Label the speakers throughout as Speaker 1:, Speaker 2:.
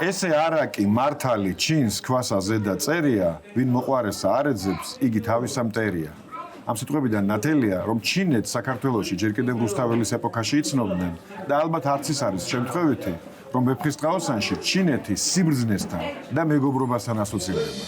Speaker 1: ესე არა კი მართალი ჩინს ქვასა ზედა წერია, ვინ მოყვარესა არ ეძებს, იგი თავისა მტერია. ამ სიტყვებიდან ნათელია, რომ ჩინეთს საქართველოში ჯერ კიდევ რუსთაველის ეპოქაში იცნობდნენ და ალბათ არც ის არის შემთხვევითი, რომ ვეფხისტყაოსანში ჩინეთი სიბრძნესთან და მეგობრობასთან ასოცირდება.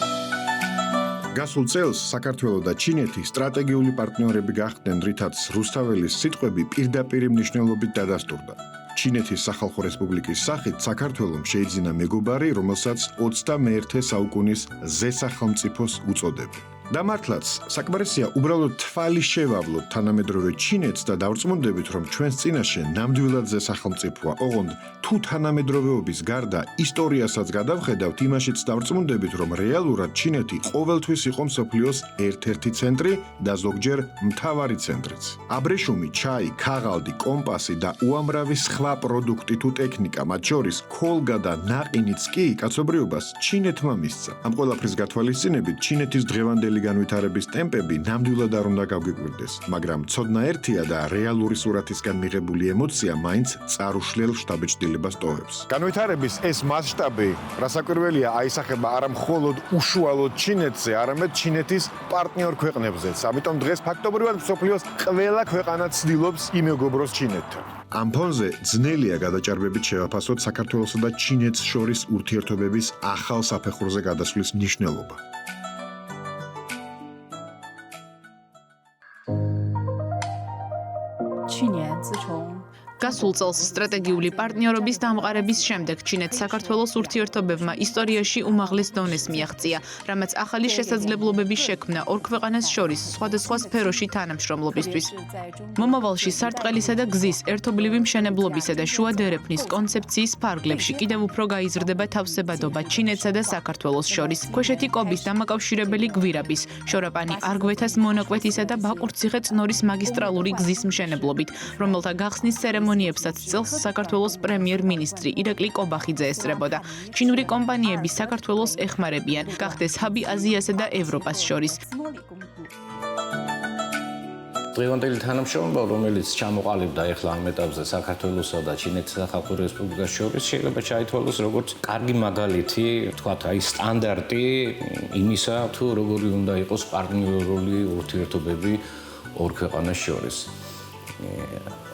Speaker 1: გასულ წელს საქართველო და ჩინეთი სტრატეგიული პარტნიორები გახდნენ, რითაც რუსთაველის სიტყვები პირდაპირ მნიშვნელობით დადასტურდა. ჩინეთის სახალხო რესპუბლიკის სახით საქართველომ შეიძინა მეგობარი, რომელსაც 21 საუკუნის ზესახელმწიფოს უწოდებენ. და მართლაც, საკმარისია უბრალოდ თვალი შევავლოთ თანამედროვე ჩინეთს და დავწმუნდებით, რომ ჩვენს წინაშე ნამდვილად ზესახელმწიფოა. ოღონდ თუ თანამედროვეობის გარდა ისტორიასაც გადავხედავთ, იმაშიც დავწმუნდებით, რომ რეალურად ჩინეთი ყოველთვის იყო მსოფლიოს ერთ-ერთი ცენტრი და ზოგჯერ მთავარი ცენტრიც. აბრეშუმი, ჩაი, ქაღალდი, კომპასი და უამრავი სხვა პროდუქტი თუ ტექნიკა, მათ შორის ქოლგა და ნაყინიც კი კაცობრიობას ჩინეთმა მისცა. ამ ყველაფრის გათვალისწინებით ჩინეთის დღევანდელი განვითარების ტემპები ნამდვილად არ უნდა გავგიკვირდეს, მაგრამ ცოდნა ერთია და რეალური სურათისგან მიღებული ემოცია მაინც წარუშლელ შთაბეჭდილებას ტოვებს. განვითარების ეს მასშტაბი, რასაკვირველია, აისახება არა მხოლოდ უშუალოდ ჩინეთზე, არამედ ჩინეთის პარტნიორ ქვეყნებზეც. ამიტომ დღეს ფაქტობრივად მსოფლიოს ყველა ქვეყანა ცდილობს იმეგობროს ჩინეთთან. ამ ფონზე ძნელია გადაჭარბებით შევაფასოთ საქართველოსა და ჩინეთს შორის ურთიერთობების ახალ საფეხურზე გადასვლის მნიშვნელობა.
Speaker 2: გასულ წელს სტრატეგიული პარტნიორობის დამყარების შემდეგ ჩინეთს საქართველოს ურთიერთობებმა ისტორიაში უმაღლეს დონეს მიაღწია, რამაც ახალი შესაძლებლობები შექმნა ორ ქვეყანას შორის სხვადასხვა სფეროში თანამშრომლობისთვის. მომავალში სარტყელისა და გზის ერთობლივი მშენებლობისა და შუა დერეფნის კონცეფციის ფარგლებში კიდევ უფრო გაიზრდება თავსებადობა ჩინეთსა და საქართველოს შორის. ქვეშეთი კობის დამაკავშირებელი გვირაბის, შორაპანი არგვეთას მონაკვეთისა და ბაყურციხე-წნორის მაგისტრალური გზის მშენებლობით, რომელთა გახსნის ცერემონიებსაც წელს საქართველოს პრემიერ-მინისტრი ირაკლი კობახიძე ესწრებოდა. ჩინური კომპანიები საქართველოს ეხმარებიან, გახდეს ჰაბი აზიასა და ევროპას შორის.
Speaker 3: დღევანდელი თანამშრომლობა, რომელიც ჩამოყალიბდა ახლა ამ ეტაპზე საქართველოსა და ჩინეთის სახალხო რესპუბლიკას შორის, შეიძლება ჩაითვალოს როგორც კარგი მაგალითი, თქვათ, აი სტანდარტი იმისა, თუ როგორი უნდა იყოს პარტნიორული ურთიერთობები ორ ქვეყანას შორის.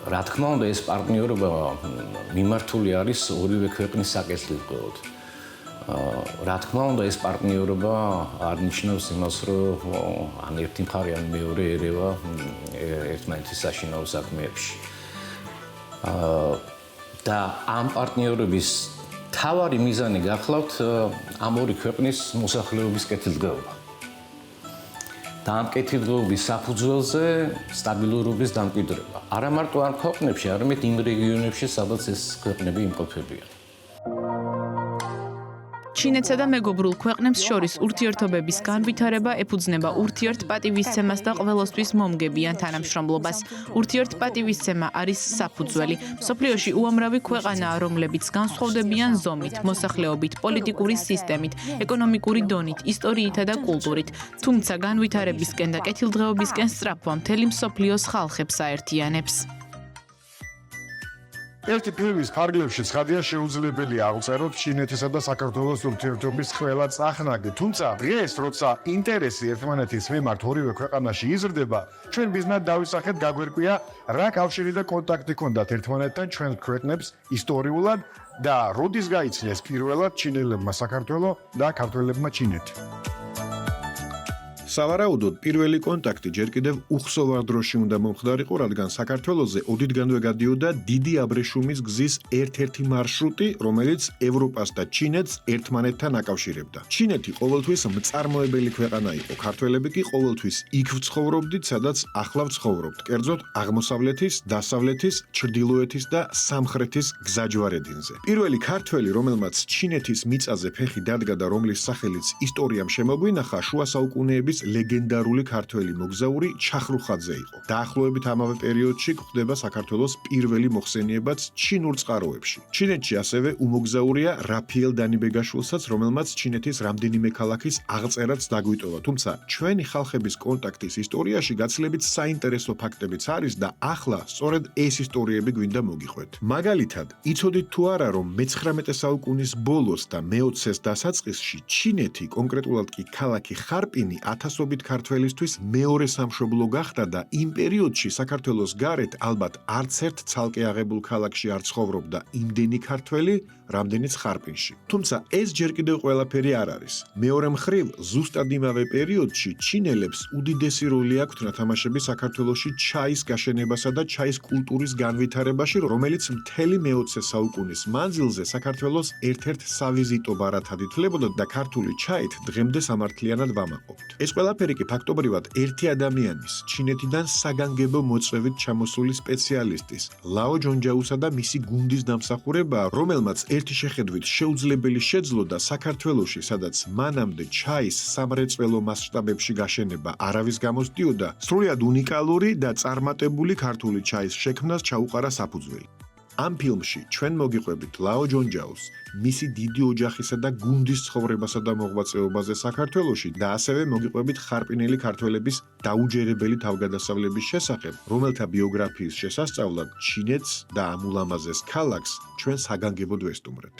Speaker 3: რა თქმა უნდა, ეს პარტნიორობა მიმართული არის ორივე ქვეყნის საკეთილდღეოდ. რა თქმა უნდა, ეს პარტნიორობა არ ნიშნავს იმას, რომ ან ერთი მხარე ან მეორე ერევა ერთმანეთის საშინაო საქმეებში. და ამ პარტნიორების მთავარი მიზანი გახლავთ ამ ორი ქვეყნის მოსახლეობის კეთილდღეობა. და ამ კეთილდღეობის საფუძველზე სტაბილურობის დამკვიდრება. არა მარტო ამ ქვეყნებში, არამედ იმ რეგიონებში, სადაც ეს ქვეყნები იმყოფებიან.
Speaker 2: ჩინეთსა და მეგობრულ ქვეყნებს შორის ურთიერთობების განვითარება ეფუძნება ურთიერთპატივისცემას და ყველასთვის მომგებიან თანამშრომლობას. ურთიერთპატივისცემა არის საფუძველი. მსოფლიოში უამრავი ქვეყანაა, რომლებიც განსხვავდებიან ზომით, მოსახლეობით, პოლიტიკური სისტემით, ეკონომიკური დონით, ისტორიითა და კულტურით. თუმცა განვითარებისკენ და კეთილდღეობისკენ სწრაფვა მთელი მსოფლიოს ხალხებს აერთიანებს.
Speaker 1: ერთი ფილმის ფარგლებში ცხადია შეუძლებელია აღწეროთ ჩინეთისა და საქართველოს ურთიერთობის ყველა წახნაგი, თუმცა დღეს, როცა ინტერესი ერთმანეთის მიმართ ორივე ქვეყანაში იზრდება, ჩვენ ბიზნესად დავისახეთ გაგვერკვია, რა კავშირი და კონტაქტი ჰქონდათ ერთმანეთთან ჩვენ ქვეყნებს ისტორიულად და როდის გაიცნეს პირველად ჩინელებმა საქართველო და ქართველებმა ჩინეთი. სავარაუდოდ პირველი კონტაქტი ჯერ კიდევ უხსოვარ დროში უნდა მომხდარიყო, რადგან საქართველოზე ოდითგანვე გადიოდა დიდი აბრეშუმის გზის ერთ-ერთი მარშრუტი, რომელიც ევროპას და ჩინეთს ერთმანეთთან აკავშირებდა. ჩინეთი ყოველთვის მწარმოებელი ქვეყანა იყო, ქართველები კი ყოველთვის იქ ვცხოვრობდით, სადაც ახლა ვცხოვრობთ, კერძოდ აღმოსავლეთის, დასავლეთის, ჩრდილოეთის და სამხრეთის გზაჯვარედინზე. პირველი ქართველი, რომელმაც ჩინეთის მიწაზე ფეხი დადგა და რომლის სახელიც ისტორიამ შემოგვინახა, შუა საუკუნეების ლეგენდარული ქართველი მოგზაური ჩახრუხაძე იყო. დაახლოებით ამავე პერიოდში გვხდება საქართველოს პირველი მოხსენიებაც ჩინურ წყაროებში. ჩინეთში ასევე უმოგზაურია რაფიელ დანიბეგაშვილსაც, რომელმაც ჩინეთის რამდენიმე ქალაქის აღწერაც დაგვიტოვა. თუმცა ჩვენი ხალხების კონტაქტის ისტორიაში გაცილებით საინტერესო ფაქტებიც არის და ახლა სწორედ ეს ისტორიები გვინდა მოგიყვეთ. მაგალითად, იცოდით თუ არა, რომ მე-19 საუკუნის ბოლოს და მე-20-ის დასაწყისში ჩინეთი, კონკრეტულად კი ქალაქი ხარპინი, ათასობით ქართველისთვის მეორე სამშობლო გახდა და იმ პერიოდში საქართველოს გარეთ ალბათ არც ერთ ცალკე აღებულ ქალაქში არ ცხოვრობდა იმდენი ქართველი, რამდენიც ხარპინში. თუმცა ეს ჯერ კიდევ ყველაფერი არ არის. მეორე მხრივ, ზუსტად იმავე პერიოდში ჩინელებს უდიდესი როლი აქვთ ნათამაშები საქართველოში ჩაის გაშენებასა და ჩაის კულტურის განვითარებაში, რომელიც მთელი მე-20 საუკუნის მანძილზე საქართველოს ერთ-ერთ სავიზიტო ბარათად ითვლებოდა და ქართული ჩაით დღემდე სამართლიანად ვამაყობთ. ეს ყველაფერი კი ფაქტობრივად ერთი ადამიანის, ჩინეთიდან საგანგებო მოწვევით ჩამოსული სპეციალისტის, ლაო ჯონჯაუსა და მისი გუნდის დამსახურებაა, რომელმაც ერთი შეხედვით შეუძლებელი შეძლო და საქართველოში, სადაც მანამდე ჩაის სამრეწველო მასშტაბებში გაშენება არავის გამოსდიოდა, სრულიად უნიკალური და წარმატებული ქართული ჩაის შექმნას ჩაუყარა საფუძველი. ამ ფილმში ჩვენ მოგიყვებით ლაო ჯონჯაუს, მისი დიდი ოჯახისა და გუნდის ცხოვრებასა და მოღვაწეობაზე საქართველოში და ასევე მოგიყვებით ხარპინელი ქართველების დაუჯერებელი თავგადასავლების შესახებ, რომელთა ბიოგრაფიის შესასწავლად ჩინეთს და ამ ულამაზეს ქალაქს ჩვენ საგანგებოდ ვესტუმრეთ.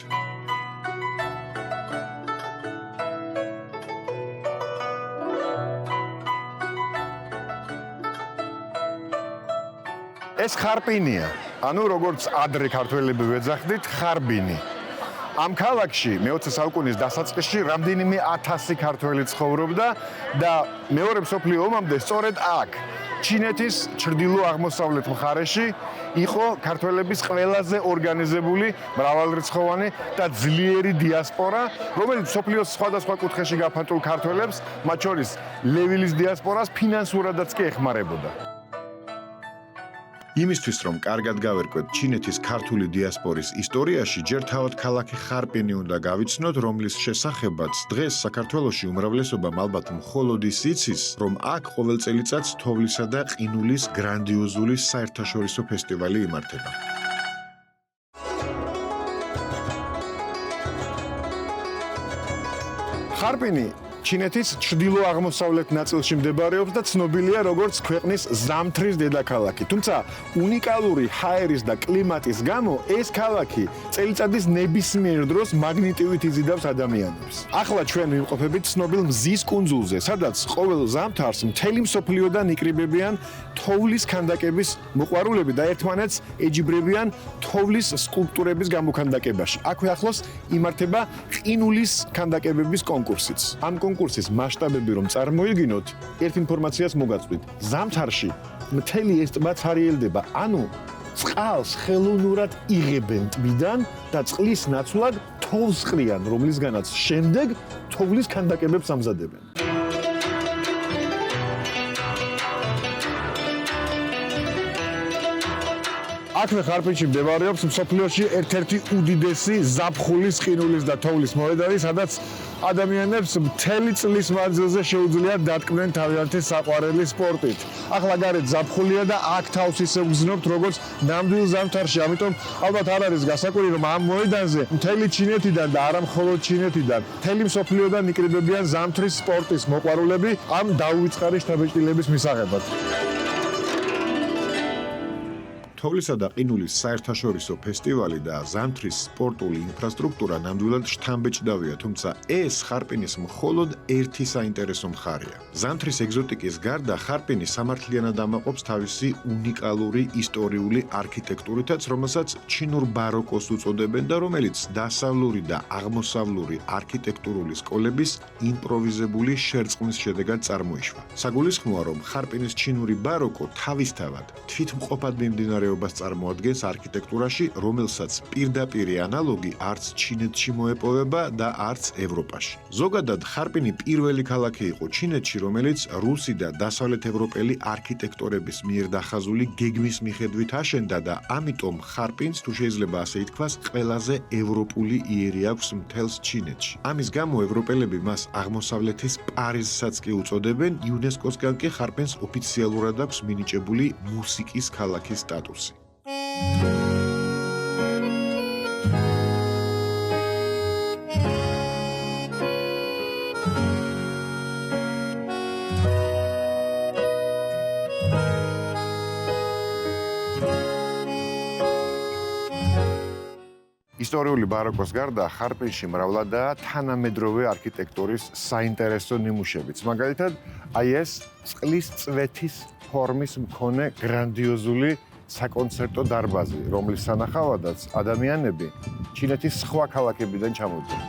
Speaker 1: ეს ხარპინია, ანუ როგორც ადრე ქართველები ვეძახდით, ხარბინი. ამ ქალაქში მე-20 საუკუნის დასაწყისში რამდენიმე 1000 ქართველი ცხოვრობდა და მეორე მსოფლიო ომამდე სწორედ აქ, ჩინეთის ჩრდილო-აღმოსავლეთ მხარეში იყო ქართველების ყველაზე ორგანიზებული, მრავალრიცხოვანი და ძლიერი დიასპორა, რომელიც მსოფლიოს სხვადასხვა კუთხეში გაფანტულ ქართველებს, მათ შორის ლევილის დიასპორას ფინანსურადაც კი ეხმარებოდა. იმისთვის, რომ კარგად გავერკვეთ ჩინეთის ქართული დიასპორის ისტორიაში, ჯერ თავად ქალაქი ხარპინი უნდა გავიცნოთ, რომლის შესახებაც დღეს საქართველოში უმრავლესობამ ალბათ მხოლოდ ის იცის, რომ აქ ყოველ წელიწადს თოვლისა და ყინულის გრანდიოზული საერთაშორისო ფესტივალი იმართება. ხარპინი ჩინეთის ჩრდილო-აღმოსავლეთ ნაწილში მდებარეობს და ცნობილია როგორც ქვეყნის ზამთრის დედაქალაქი. თუმცა უნიკალური ჰაერის და კლიმატის გამო ეს ქალაქი წელიწადის ნებისმიერ დროს მაგნიტივით იზიდავს ადამიანებს. ახლა ჩვენ ვიმყოფებით ცნობილ მზის კუნძულზე, სადაც ყოველ ზამთარს მთელი მსოფლიოდან იკრიბებიან თოვლის ქანდაკების მოყვარულები და ერთმანეთს ეჯიბრებიან თოვლის სკულპტურების გამოქანდაკებაში. აქვე ახლოს იმართება ყინულის ქანდაკებების კონკურსიც. ამ კონკურსის მასშტაბები რომ წარმოიგინოთ, ერთ ინფორმაციას მოგაწვით. ზამთარში მთელი ეს ტბა ცარიელდება, ანუ წყალს ხელოვნურად იღებენ ტბიდან და წყლის ნაცვლად თოვლს ყრიან, რომლისგანაც შემდეგ თოვლის ქანდაკებებს ამზადებენ. აქვე ხარპინში მდებარეობს მსოფლიოში ერთ-ერთი უდიდესი ზაფხულის ყინულის და თოვლის მოედანი, სადაც ადამიანებს მთელი წლის მანძილზე შეუძლიათ დატკბნენ თავიანთი საყვარელი სპორტით. ახლა გარეთ ზაფხულია და აქ თავს ისე ვგზნობთ, როგორც ნამდვილ ზამთარში, ამიტომ ალბათ არ არის გასაკვირი, რომ ამ მოედანზე მთელი ჩინეთიდან და არა მხოლოდ ჩინეთიდან, მთელი მსოფლიოდან იკრიბებიან ზამთრის სპორტის მოყვარულები ამ დაუვიწყარი შთაბეჭდილების მისაღებად. თოვლისა და ყინულის საერთაშორისო ფესტივალი და ზამთრის სპორტული ინფრასტრუქტურა ნამდვილად შთამბეჭდავია, თუმცა ეს ხარპინის მხოლოდ ერთი საინტერესო მხარეა. ზამთრის ეგზოტიკის გარდა ხარპინი სამართლიანად ამაყობს თავისი უნიკალური ისტორიული არქიტექტურითაც, რომელსაც ჩინურ ბაროკოს უწოდებენ და რომელიც დასავლური და აღმოსავლური არქიტექტურული სკოლების იმპროვიზებული შერწყმის შედეგად წარმოიშვა. საგულისხმოა, რომ ხარპინის ჩინური ბაროკო თავისთავად თვითმყოფად მიმდინარეობს მდგომარეობას წარმოადგენს არქიტექტურაში, რომელსაც პირდაპირი ანალოგი არც ჩინეთში მოეპოვება და არც ევროპაში. ზოგადად, ხარპინი პირველი ქალაქი იყო ჩინეთში, რომელიც რუსი და დასავლეთ ევროპელი არქიტექტორების მიერ დახაზული გეგმის მიხედვით აშენდა და ამიტომ ხარპინს, თუ შეიძლება ასე ითქვას, ყველაზე ევროპული იერი აქვს მთელს ჩინეთში. ამის გამო ევროპელები მას აღმოსავლეთის პარიზსაც კი უწოდებენ, იუნესკოსგან კი ხარპინს ოფიციალურად აქვს მინიჭებული მუსიკის ქალაქის სტატუსი. ისტორიული ბაროკოს გარდა ხარპინში მრავლადაა თანამედროვე არქიტექტურის საინტერესო ნიმუშებიც. მაგალითად, აი ეს წყლის წვეთის ფორმის მქონე გრანდიოზული საკონცერტო დარბაზი, რომლის სანახავადაც ადამიანები ჩინეთის სხვა ქალაქებიდან ჩამოვიდნენ.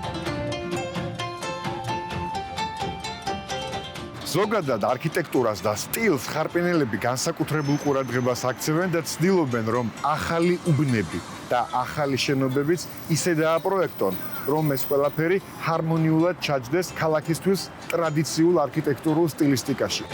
Speaker 1: ზოგადად არქიტექტურას და სტილს ხარპინელები განსაკუთრებულ ყურადღებას აქცევენ და ცდილობენ, რომ ახალი უბნები და ახალი შენობებიც ისე დააპროექტონ, რომ ეს ყველაფერი ჰარმონიულად ჩაჯდეს ქალაქისთვის ტრადიციულ არქიტექტურულ სტილისტიკაში.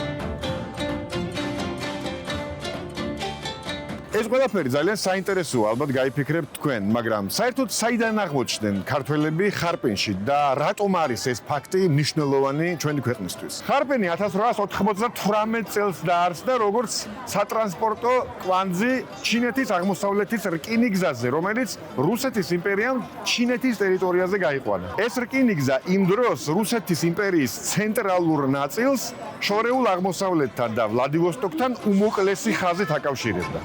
Speaker 1: ეს ყველაფერი ძალიან საინტერესოა, ალბათ გაიფიქრებთ თქვენ, მაგრამ საერთოდ საიდან აღმოჩნდნენ ქართველები ხარპინში და რატომ არის ეს ფაქტი მნიშვნელოვანი ჩვენი ქვეყნისთვის? ხარპინი 1898 წელს დაარსდა როგორც სატრანსპორტო კვანძი ჩინეთის აღმოსავლეთის რკინიგზაზე, რომელიც რუსეთის იმპერიამ ჩინეთის ტერიტორიაზე გაიყვანა. ეს რკინიგზა იმ დროს რუსეთის იმპერიის ცენტრალურ ნაწილს შორეულ აღმოსავლეთთან და ვლადივოსტოკთან უმოკლესი ხაზით აკავშირებდა.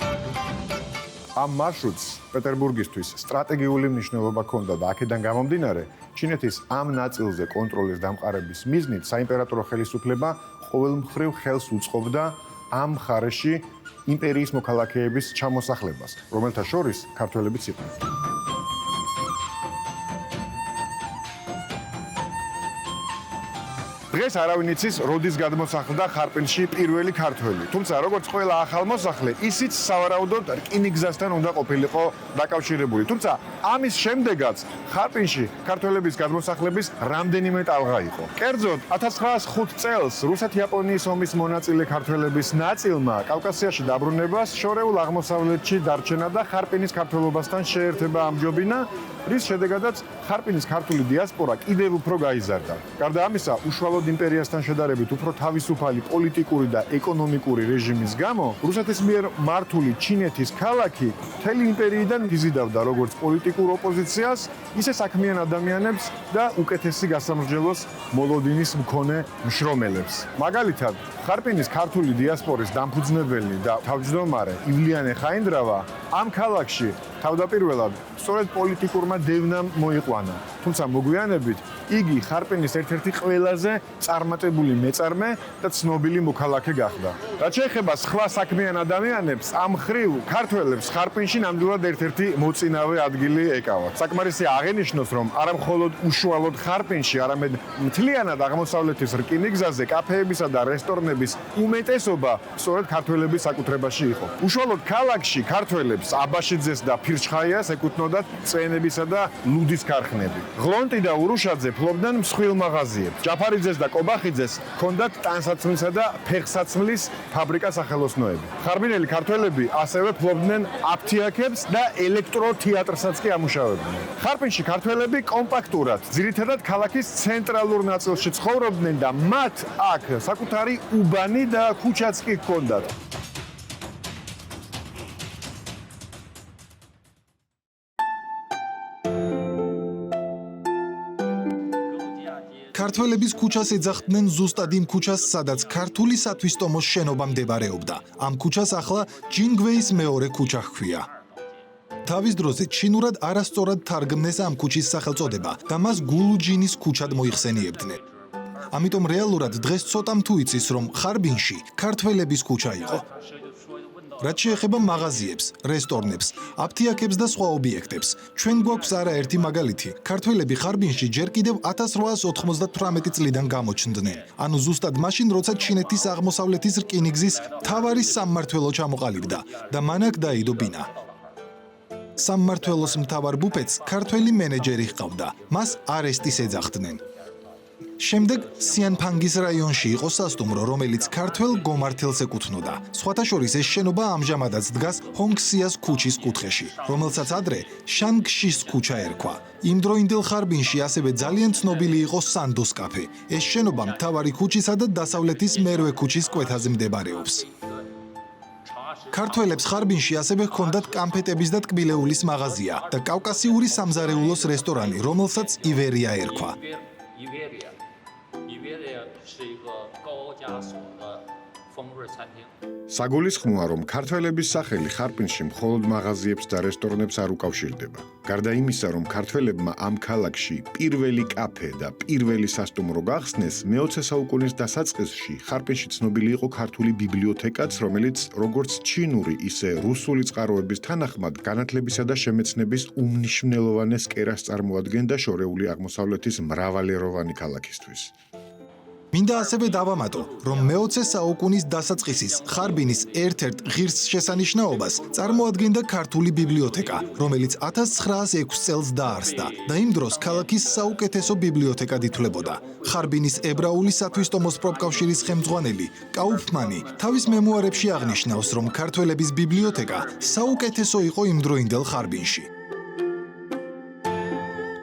Speaker 1: ამ მარშრუტს პეტერბურგისთვის სტრატეგიული მნიშვნელობა ჰქონდა და აქედან გამომდინარე, ჩინეთის ამ ნაწილზე კონტროლის დამყარების მიზნით საიმპერატორო ხელისუფლება ყოველმხრივ ხელს უწყობდა ამ მხარეში იმპერიის მოქალაქეების ჩამოსახლებას, რომელთა შორის ქართველებიც იყვნენ. დღეს არავინ იცის, როდის გადმოსახლდა ხარპინში პირველი ქართველი. თუმცა, როგორც ყველა ახალმოსახლე, ისიც სავარაუდოდ რკინიგზასთან უნდა ყოფილიყო დაკავშირებული. თუმცა, ამის შემდეგაც ხარპინში ქართველების გადმოსახლების რამდენიმე ტალღა იყო. კერძოდ, 1905 წელს რუსეთ-იაპონიის ომის მონაწილე ქართველების ნაწილმა კავკასიაში დაბრუნებას შორეულ აღმოსავლეთში დარჩენა და ხარპინის ქართველობასთან შეერთება ამჯობინა, რის შედეგადაც ხარპინის ქართული დიასპორა კიდევ უფრო გაიზარდა. გარდა ამისა, უშუალოდ იმპერიასთან შედარებით უფრო თავისუფალი პოლიტიკური და ეკონომიკური რეჟიმის გამო, რუსეთის მიერ მართული ჩინეთის ქალაქი მთელი იმპერიიდან იზიდავდა როგორც პოლიტიკურ ოპოზიციას, ისე საქმიან ადამიანებს და უკეთესი გასამრჯელოს მოლოდინის მქონე მშრომელებს. მაგალითად, ხარპინის ქართული დიასპორის დამფუძნებელი და თავმჯდომარე ივლიანე ხაინდრავა ამ ქალაქში თავდაპირველად სწორედ პოლიტიკურმა დევნამ მოიყვანა. თუმცა მოგვიანებით იგი ხარპინის ერთ-ერთი ყველაზე წარმატებული მეწარმე და ცნობილი მოქალაქე გახდა. რაც შეეხება სხვა საქმიან ადამიანებს, ამ ხრივ ქართველებს ხარპინში ნამდვილად ერთ-ერთი მოწინავე ადგილი ეკავათ. საკმარისია აღენიშნოს, რომ არა მხოლოდ უშუალოდ ხარპინში, არამედ მთლიანად აღმოსავლეთის რკინიგზაზე კაფეებისა და რესტორნების უმეტესობა სწორედ ქართველების საკუთრებაში იყო. უშუალოდ ქალაქში ქართველებს აბაშიძეს და ფირჩხაიას ეკუთვნოდათ წვენებისა და ლუდის ქარხნები. ღლონტი და ურუშაძე ფლობდნენ მსხვილ მაღაზიებს. ჯაფარიძეს და კობახიძეს ჰქონდათ ტანსაცმლისა და ფეხსაცმლის ფაბრიკას სახელოსნოები. ხარბინელი ქართველები ასევე ფლობდნენ აფთიაქებს და ელექტროთეატრსაც კი ამუშავებდნენ. ხარპინში ქართველები კომპაქტურად, ძირითადად ქალაქის ცენტრალურ ნაწილში ცხოვრობდნენ და მათ აქ საკუთარი უბანი და ქუჩაც კი ჰქონდათ.
Speaker 4: ქართველების ქუჩას ეძახდნენ ზუსტად იმ ქუჩას, სადაც ქართული სათვისტომოს შენობა მდებარეობდა. ამ ქუჩას ახლა ჯინგვეის მეორე ქუჩა ჰქვია. თავის დროზე ჩინურად არასწორად თარგმნეს ამ ქუჩის სახელწოდება და მას გულუჯინის ქუჩად მოიხსენიებდნენ. ამიტომ რეალურად დღეს ცოტამ თუ იცის, რომ ხარბინში ქართველების ქუჩა იყო. რაც შეეხება მაღაზიებს, რესტორნებს, აფთიაქებს და სხვა ობიექტებს. ჩვენ გვაქვს არაერთი მაგალითი. ქართველები ხარბინში ჯერ კიდევ 1898 წლიდან გამოჩნდნენ. ანუ ზუსტად მაშინ, როცა ჩინეთის აღმოსავლეთის რკინიგზის მთავარი სამმართველო ჩამოყალიბდა და მან აქ დაიდო ბინა. სამმართველოს მთავარ ბუფეტს ქართველი მენეჯერი ჰყავდა. მას არესტის ეძახდნენ. შემდეგ სიანფანგის რაიონში იყო სასტუმრო, რომელიც ქართველ გომართელს ეკუთვნოდა. სხვათა შორის ეს შენობა ამჟამადაც დგას ჰონგსიას ქუჩის კუთხეში, რომელსაც ადრე შანგშის ქუჩა ერქვა. იმდროინდელ ხარბინში ასევე ძალიან ცნობილი იყო სანდოს კაფე. ეს შენობა მთავარი ქუჩისა და დასავლეთის მერვე ქუჩის კვეთაზე მდებარეობს. ქართველებს ხარბინში ასევე ჰქონდათ კამფეტების და ტკბილეულის მაღაზია და კავკასიური სამზარეულოს რესტორანი, რომელსაც ივერია ერქვა.
Speaker 5: 伊维的是一个高加索的风味餐厅。
Speaker 1: საგულისხმოა, რომ ქართველების სახელი ხარპინში მხოლოდ მაღაზიებს და რესტორნებს არ უკავშირდება. გარდა იმისა, რომ ქართველებმა ამ ქალაქში პირველი კაფე და პირველი სასტუმრო გახსნეს, მე-20 საუკუნის დასაწყისში ხარპინში ცნობილი იყო ქართული ბიბლიოთეკაც, რომელიც როგორც ჩინური, ისე რუსული წყაროების თანახმად განათლებისა და შემეცნების უმნიშვნელოვანეს კერას წარმოადგენდა შორეული აღმოსავლეთის მრავალეროვანი ქალაქისთვის.
Speaker 4: მინდა ასევე დავამატო, რომ მე-20 საუკუნის დასაწყისის ხარბინის ერთ-ერთ ღირსშესანიშნაობას წარმოადგენდა ქართული ბიბლიოთეკა, რომელიც 1906 წელს დაარსდა და იმ დროს ქალაქის საუკეთესო ბიბლიოთეკად ითვლებოდა. ხარბინის ებრაული სათვისტომოს პროფკავშირის ხელმძღვანელი კაუფმანი თავის მემუარებში აღნიშნავს, რომ ქართველების ბიბლიოთეკა საუკეთესო იყო იმდროინდელ ხარბინში.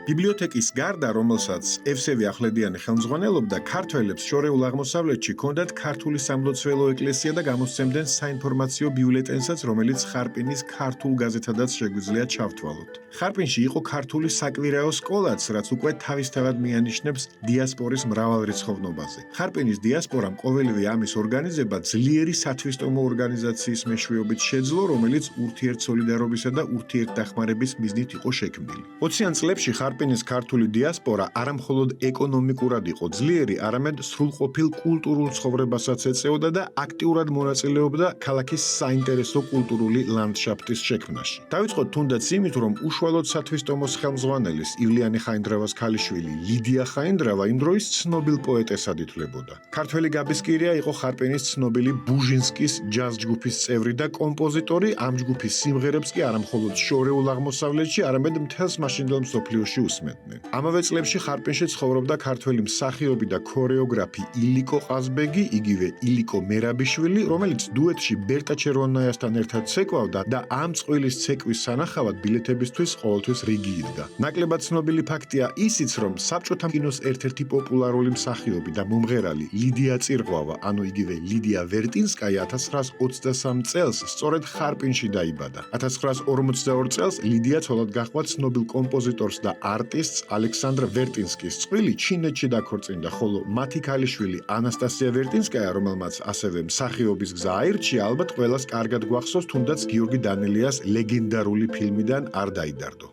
Speaker 1: ბიბლიოთეკის გარდა, რომელსაც ევსევი ახვლედიანი ხელმძღვანელობდა, ქართველებს შორეულ აღმოსავლეთში ჰქონდათ ქართული სამლოცველო ეკლესია და გამოსცემდნენ საინფორმაციო ბიულეტენსაც, რომელიც ხარპინის ქართულ გაზეთადაც შეგვიძლია ჩავთვალოთ. ხარპინში იყო ქართული საკვირაო სკოლაც, რაც უკვე თავისთავად მიანიშნებს დიასპორის მრავალრიცხოვნობაზე. ხარპინის დიასპორამ ყოველივე ამის ორგანიზება ძლიერი სათვისტომო ორგანიზაციის მეშვეობით შეძლო, რომელიც ურთიერთსოლიდარობისა და ურთიერთდახმარების მიზნით იყო შექმნილი. 20-იან წლებში ხარპინის ქართული დიასპორა არა მხოლოდ ეკონომიკურად იყო ძლიერი, არამედ სრულყოფილ კულტურულ ცხოვრებასაც ეწეოდა და აქტიურად მონაწილეობდა ქალაქის საინტერესო კულტურული ლანდშაფტის შექმნაში. დაიწყო თუნდაც იმით, რომ უშუალოდ სათვისტომოს ხელმძღვანელის ივლიანი ხაინდრავას ქალიშვილი ლიდია ხაინდრავა იმ დროის ცნობილ პოეტესად ითვლებოდა. ქართველი გაბისკირია იყო ხარპინის ცნობილი ბუჟინსკის ჯაზ ჯგუფის წევრი და კომპოზიტორი, ამ ჯგუფის სიმღერებს კი არა მხოლოდ შორეულ აღმოსავლეთში, არამედ მთელს მაშინდელ მსოფლიოში უსმენდნენ. ამავე წლებში ხარპინში ცხოვრობდა ქართველი მსახიობი და ქორეოგრაფი ილიკო ყაზბეგი, იგივე ილიკო მერაბიშვილი, რომელიც დუეტში ბერტა ჩერვონაიასთან ერთად ცეკვავდა და ამ წყვილის ცეკვის სანახავად ბილეთებისთვის ყოველთვის რიგი იდგა. ნაკლებად ცნობილი ფაქტია ისიც, რომ საბჭოთა კინოს ერთ-ერთი პოპულარული მსახიობი და მომღერალი ლიდია წირღვავა, ანუ იგივე ლიდია ვერტინსკაია 1923 წელს სწორედ ხარპინში დაიბადა. 1942 წელს ლიდია ცოლად გაჰყვა ცნობილ კომპოზიტორს და არტისტს ალექსანდრ ვერტინსკის წყვილი ჩინეთში დაქორწინდა, ხოლო მათი ქალიშვილი ანასტასია ვერტინსკაია, რომელმაც ასევე მსახიობის გზა აირჩია, ალბათ ყველას კარგად გვახსოვს, თუნდაც გიორგი დანელიას ლეგენდარული ფილმიდან არ დაიდარდო.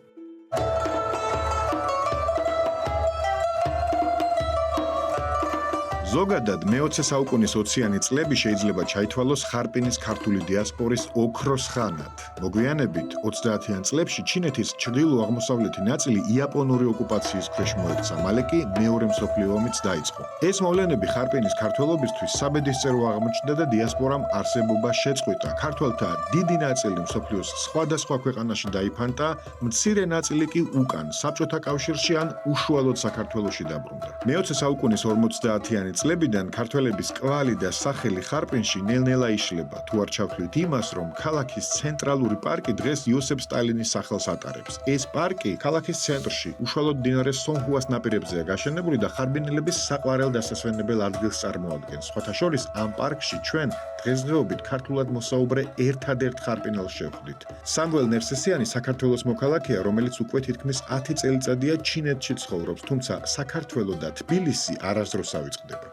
Speaker 1: ზოგადად, მე-20 საუკუნის 20-იანი წლები შეიძლება ჩაითვალოს ხარპინის ქართული დიასპორის ოქროს ხანად. მოგვიანებით, 30-იან წლებში ჩინეთის ჩრდილო-აღმოსავლეთი ნაწილი იაპონური ოკუპაციის ქვეშ მოექცა, მალე კი მეორე მსოფლიო ომიც დაიწყო. ეს მოვლენები ხარპინის ქართველობისთვის საბედისწერო აღმოჩნდა და დიასპორამ არსებობა შეწყვიტა. ქართველთა დიდი ნაწილი მსოფლიოს სხვადასხვა ქვეყანაში დაიფანტა, მცირე ნაწილი კი უკან, საბჭოთა კავშირში ან უშუალოდ საქართველოში დაბრუნდა. მე-20 საუკუნის 50-იანი წლებიდან ქართველების კვალი და სახელი ხარპინში ნელ-ნელა იშლება, თუ არ ჩავთვლით იმას, რომ ქალაქის ცენტრალური პარკი დღეს იოსებ სტალინის სახელს ატარებს. ეს პარკი ქალაქის ცენტრში, უშუალოდ მდინარე სონჰუას ნაპირებზეა გაშენებული და ხარბინელების საყვარელ დასასვენებელ ადგილს წარმოადგენს. სხვათა შორის, ამ პარკში ჩვენ დღესდღეობით ქართულად მოსაუბრე ერთადერთ ხარპინელს შევხვდით. სამუელ ნერსესიანი საქართველოს მოქალაქეა, რომელიც უკვე თითქმის 10 წელიწადია ჩინეთში ცხოვრობს, თუმცა საქართველო და თბილისი არასდროს ავიწყდება.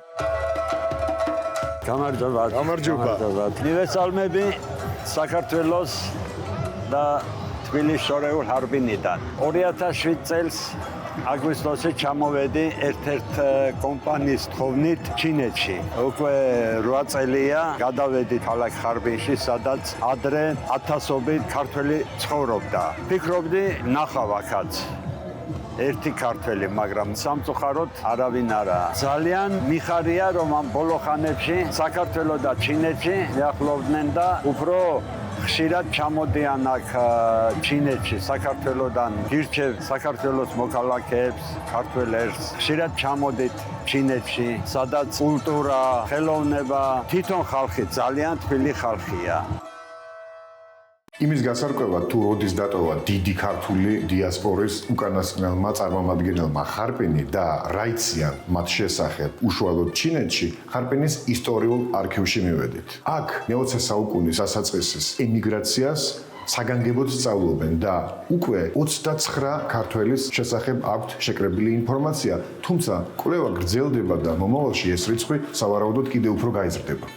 Speaker 6: გამარჯობა. მივესალმები საქართველოს და თბილისის შორეულ ხარბინიდან. 2007 წელს აგვისტოში ჩამოვედი ერთ-ერთ კომპანიის თხოვნით ჩინეთში. უკვე 8 წელია გადავედი ქალაქ ხარბინში, სადაც ადრე ათასობით ქართველი ცხოვრობდა. ფიქრობდი ნახავ აქაც ერთი ქართველი, მაგრამ სამწუხაროდ არავინ არაა. ძალიან მიხარია, რომ ამ ბოლო ხანებში საქართველოს და ჩინეთში მიახლოვდნენ და უფრო ხშირად ჩამოდიან აქ ჩინეთში საქართველოსდან გირჩევ საქართველოს მოქალაქეებს, ქართველებს, ხშირად ჩამოდით ჩინეთში, სადაც კულტურა, ხელოვნება, თვითონ ხალხი ძალიან თბილი ხალხია.
Speaker 1: იმის გასარკვევად თუ როდის დატოვა დიდი ქართული დიასპორის უკანასკნელმა წარმომადგენელმა ხარპინი და რა იციან მათ შესახებ უშუალოდ ჩინეთში, ხარპინის ისტორიულ არქივში მივედით. აქ მე-20 საუკუნის დასაწყისის ემიგრაციას საგანგებოდ სწავლობენ და უკვე 29 ქართველის შესახებ აქვთ შეკრებილი ინფორმაცია, თუმცა კვლევა გრძელდება და მომავალში ეს რიცხვი სავარაუდოდ კიდევ უფრო გაიზრდება.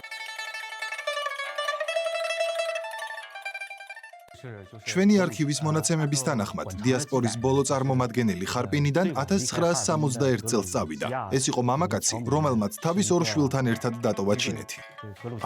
Speaker 4: ჩვენი არქივის მონაცემების თანახმად, დიასპორის ბოლო წარმომადგენელი ხარპინიდან 1961 წელს წავიდა. ეს იყო მამაკაცი, რომელმაც თავის ორ შვილთან ერთად დატოვა ჩინეთი.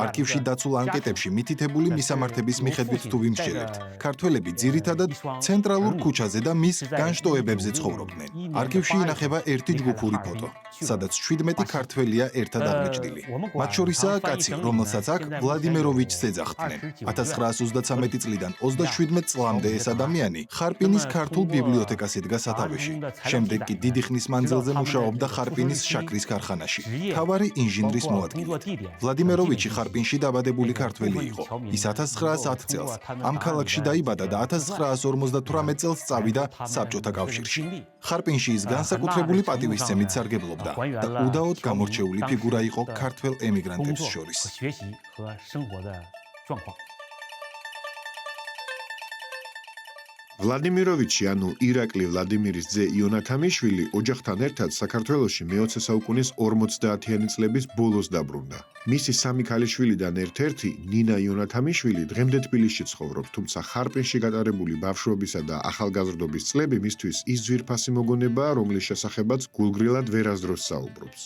Speaker 4: არქივში დაცულ ანკეტებში მითითებული მისამართების მიხედვით თუ ვიმსჯელებთ, ქართველები ძირითადად ცენტრალურ ქუჩაზე და მის განშტოებებზე ცხოვრობდნენ. არქივში ინახება ერთი ჯგუფური ფოტო, სადაც 17 ქართველია ერთად აღმოჩნდილი. მათ შორისაა კაცი, რომელსაც აქ ვლადიმეროვიჩს ეძახდნენ. 1933 წლიდან 27 წლამდე ეს ადამიანი ხარპინის ქართულ ბიბლიოთეკას ედგა სათავეში. შემდეგ კი დიდი ხნის მანძილზე მუშაობდა ხარპინის შაქრის ქარხანაში, მთავარი ინჟინრის მოადგილედ. ვლადიმეროვიჩი ხარპინში დაბადებული ქართველი იყო. ის 1910 წელს ამ ქალაქში დაიბადა და 1958 წელს წავიდა საბჭოთა კავშირში. ხარპინში ის განსაკუთრებული პატივისცემით სარგებლობდა და უდაოდ გამორჩეული ფიგურა იყო ქართველ ემიგრანტებს შორის.
Speaker 1: ვლადიმიროვიჩი, ანუ ირაკლი ვლადიმირის ძე იონათამიშვილი, ოჯახთან ერთად საქართველოში მე-20 საუკუნის 50-იანი წლების ბოლოს დაბრუნდა. მისი სამი ქალიშვილიდან ერთ-ერთი, ნინა იონათამიშვილი, დღემდე თბილისში ცხოვრობს, თუმცა ხარპინში გატარებული ბავშვობისა და ახალგაზრდობის წლები მისთვის ის ძვირფასი მოგონებაა, რომლის შესახებაც გულგრილად ვერასდროს საუბრობს.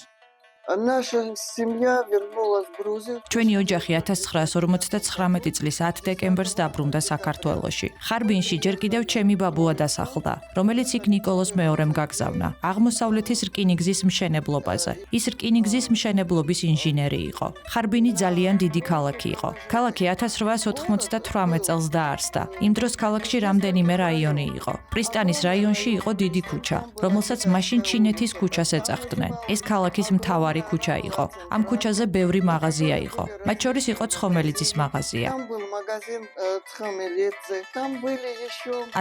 Speaker 7: ჩვენი ოჯახი 1959 წლის 10 დეკემბერს დაბრუნდა საქართველოში. ხარბინში ჯერ კიდევ ჩემი ბაბუა დასახლდა, რომელიც იქ ნიკოლოზ მეორემ გაგზავნა, აღმოსავლეთის რკინიგზის მშენებლობაზე. ის რკინიგზის მშენებლობის ინჟინერი იყო. ხარბინი ძალიან დიდი ქალაქი იყო. ქალაქი 1898 წელს დაარსდა. იმ დროს ქალაქში რამდენიმე რაიონი იყო. პრისტანის რაიონში იყო დიდი ქუჩა, რომელსაც მაშინ ჩინეთის ქუჩას ეძახდნენ. ეს ქალაქის მთავარი ქუჩა იყო. ამ ქუჩაზე ბევრი მაღაზია იყო. მათ შორის იყო ცხომელიძის მაღაზია.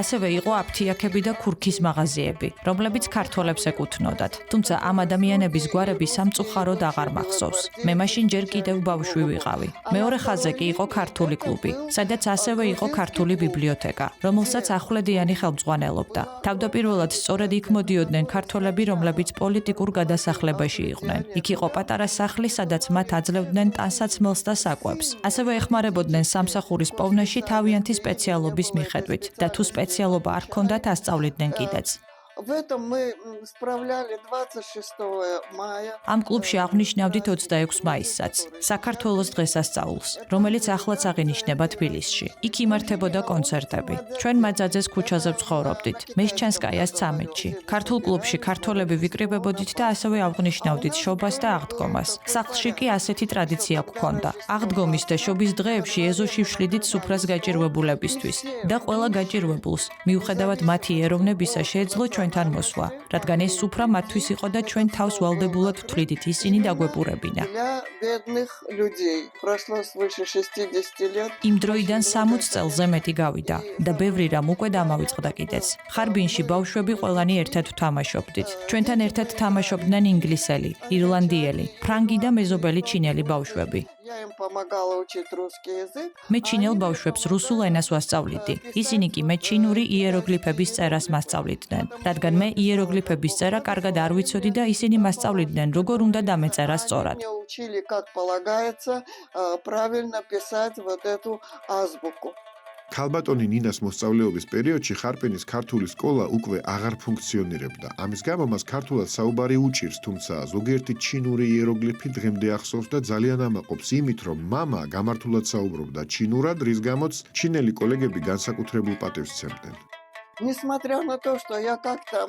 Speaker 7: ასევე იყო აფთიაქები და ქურქის მაღაზიები, რომლებიც ქართველებს ეკუთვნოდათ. თუმცა ამ ადამიანების გვარები სამწუხაროდ აღარ მახსოვს. მე მაშინ ჯერ კიდევ ბავშვი ვიყავი. მეორე ხაზზე კი იყო ქართული კლუბი, სადაც ასევე იყო ქართული ბიბლიოთეკა, რომელსაც ახვლედიანი ხელმძღვანელობდა. თავდაპირველად სწორედ იქ მოდიოდნენ ქართველები, რომლებიც პოლიტიკურ გადასახლებაში იყვნენ. იქ იყო პატარა სახლი, სადაც მათ აძლევდნენ ტანსაცმელს და საკვებს. ასევე ეხმარებოდნენ სამსახურის პოვნაში თავიანთი სპეციალობის მიხედვით და თუ სპეციალობა არ ჰქონდათ, ასწავლიდნენ კიდეც. ამ კლუბში აღნიშნავდით 26 მაისსაც, საქართველოს დღესასწაულს, რომელიც ახლაც აღინიშნება თბილისში. იქ იმართებოდა კონცერტები. ჩვენ მაძაძეს ქუჩაზე ვცხოვრობდით, მესჩანსკაიას 13-ში. ქართულ კლუბში ქართველები ვიკრიბებოდით და ასევე აღნიშნავდით შობას და აღდგომას. სახლში კი ასეთი ტრადიცია გვქონდა. აღდგომის და შობის დღეებში ეზოში ვშლიდით სუფრას გაჭირვებულებისთვის და ყველა გაჭირვებულს, მიუხედავად მათი ეროვნებისა, შეეძლო ჩვენთან მოსვლა, რადგან ეს სუფრა მათთვის იყო და ჩვენ თავს ვალდებულად ვთვლიდით ისინი დაგვეპურებინა. იმ დროიდან 60 წელზე მეტი გავიდა და ბევრი რამ უკვე დამავიწყდა კიდეც. ხარბინში ბავშვები ყველანი ერთად ვთამაშობდით. ჩვენთან ერთად თამაშობდნენ ინგლისელი, ირლანდიელი, ფრანგი და მეზობელი ჩინელი ბავშვები. მე ჩინელ ბავშვებს რუსულ ენას ვასწავლიდი. ისინი კი მე ჩინური იეროგლიფების წერას მასწავლიდნენ, რადგან მე იეროგლიფების წერა კარგად არ ვიცოდი და ისინი მასწავლიდნენ, როგორ უნდა დამეწერა სწორად.
Speaker 1: ქალბატონი ნინას მოსწავლეობის პერიოდში ხარპენის ქართული სკოლა უკვე აღარ ფუნქციონირებდა. ამის გამო მას ქართულად საუბარი უჭირს, თუმცა ზოგიერთი ჩინური იეროგლიფი დღემდე ახსოვს და ძალიან ამაყობს იმით, რომ მამა გამართულად საუბრობდა ჩინურად, რის გამოც ჩინელი კოლეგები განსაკუთრებულ პატივს სცემდნენ.
Speaker 8: Несмотря на то, что я как-то